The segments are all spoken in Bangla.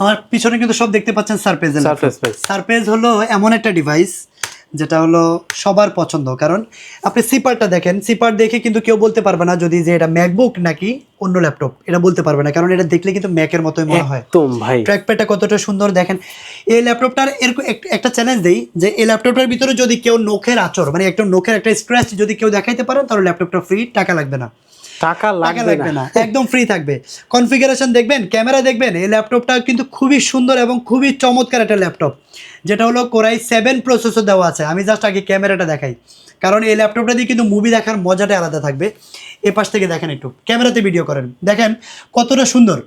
আমার পিছনে কিন্তু সব দেখতে পাচ্ছেন সারফেস। সারফেস হলো এমন একটা ডিভাইস যেটা হলো সবার পছন্দ, কারণ আপনি সিপারটা দেখেন, সিপার দেখে কিন্তু কেউ বলতে পারবে না যদি যে এটা ম্যাকবুক নাকি অন্য ল্যাপটপ, এটা বলতে পারবে না, কারণ এটা দেখলে কিন্তু ম্যাকের মতোই মনে হয়। একদম ভাই, ট্র্যাকপ্যাডটা কতটা সুন্দর দেখেন। এই ল্যাপটপটার এরকম একটা চ্যালেঞ্জ দেই যে এই ল্যাপটপটার ভিতরে যদি কেউ নখের আঁচড় মানে একটা নখের একটা স্ক্র্যাচ যদি কেউ দেখাইতে পারেন তাহলে ল্যাপটপটা ফ্রি, টাকা লাগবে না, টাকা লাগবে না, একদম ফ্রি থাকবে। কনফিগারেশন দেখবেন, ক্যামেরা দেখবেন, এই ল্যাপটপটা কিন্তু খুবই সুন্দর এবং খুবই চমৎকার একটা ল্যাপটপ, যেটা হলো কোরাই 7 প্রসেসর দেওয়া আছে। আমি জাস্ট আগে ক্যামেরাটা দেখাই, কারণ এই ল্যাপটপটা দিয়ে কিন্তু মুভি দেখার মজাটা আলাদা থাকবে। এ পাশ থেকে দেখেন, একটু ক্যামেরাতে ভিডিও করেন, দেখেন কতটা সুন্দর।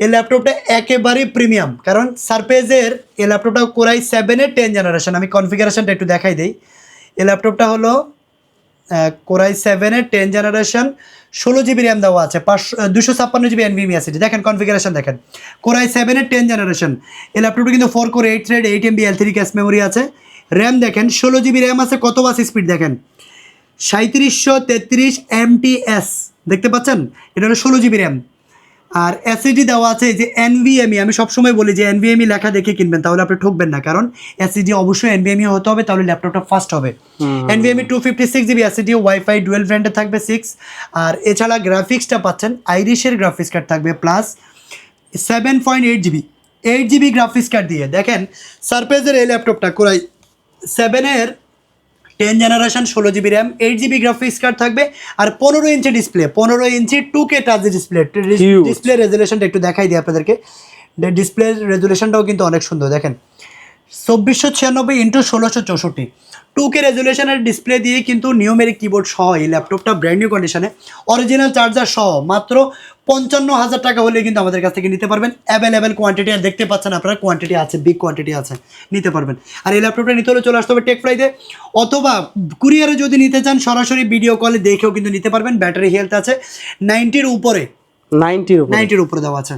এই ল্যাপটপটা একেবারেই প্রিমিয়াম, কারণ সারফেসের এই ল্যাপটপটা কোরাই 7-এর 10 জেনারেশন। আমি কনফিগারেশনটা একটু দেখাই দিই। এই ল্যাপটপটা হলো কোরাই 7-এর 10 জেনারেশন, 16 জিবি র্যাম দেওয়া আছে, 256 জিবি এনভিএমই আছে। দেখেন কনফিগারেশন দেখেন, কোরাই 7-এর 10 জেনারেশন। এই ল্যাপটপটা কিন্তু 4 core 8 thread 8 MB L3 cache memory আছে। র্যাম দেখেন 16 জিবি র্যাম আছে, কত বাস স্পিড দেখেন 3733 MTS, দেখতে পাচ্ছেন? এটা হলো 16 জিবি র্যাম। আর এসএসডি দেওয়া আছে যে এনভিএমই। আমি সবসময় বলি যে এনভিএমই লেখা দেখে কিনবেন, তাহলে আপনি ঠকবেন না, কারণ এসএসডি অবশ্যই এনভিএমই হতে হবে, তাহলে ল্যাপটপটা ফাস্ট হবে। NVMe 256 GB SSD, WiFi dual ব্র্যান্ডে থাকবে 6। আর এছাড়া গ্রাফিক্সটা পাচ্ছেন আইরিশের গ্রাফিক্স কার্ড থাকবে, plus 7.8 GB 8 GB graphics card দিয়ে। দেখেন সারফেসের এই ল্যাপটপটা কোরাই 7-এর 10 generation, 16 GB RAM, 8 GB graphics card থাকবে, আর 15 inch display, 15 inch 2K touch display. Display রেজুলেশনটা একটু দেখাই দিই আপনাদেরকে। ডিসপ্লে রেজুলেশনটাও কিন্তু অনেক সুন্দর, দেখেন 2496x1664, 2K রেজুলেশনের ডিসপ্লে দিয়ে কিন্তু নিউমেরিক কিবোর্ড সহ এই ল্যাপটপটা ব্র্যান্ড নিউ কন্ডিশনে, অরিজিনাল চার্জার সহ মাত্র 55,000 টাকা হলে কিন্তু আমাদের কাছ থেকে নিতে পারবেন। অ্যাভেলেবেল কোয়ান্টিটি, আর দেখতে পাচ্ছেন আপনারা কোয়ান্টিটি আছে, বিগ কোয়ান্টিটি আছে, নিতে পারবেন। আর এই ল্যাপটপটা নিতে হলে চলে আসতে হবে টেক ফ্রাইতে, অথবা কুরিয়ারে যদি নিতে চান সরাসরি ভিডিও কলে দেখেও কিন্তু নিতে পারবেন। ব্যাটারি হেলথ আছে 90-র উপরে, 90-র উপরে দেওয়া আছে।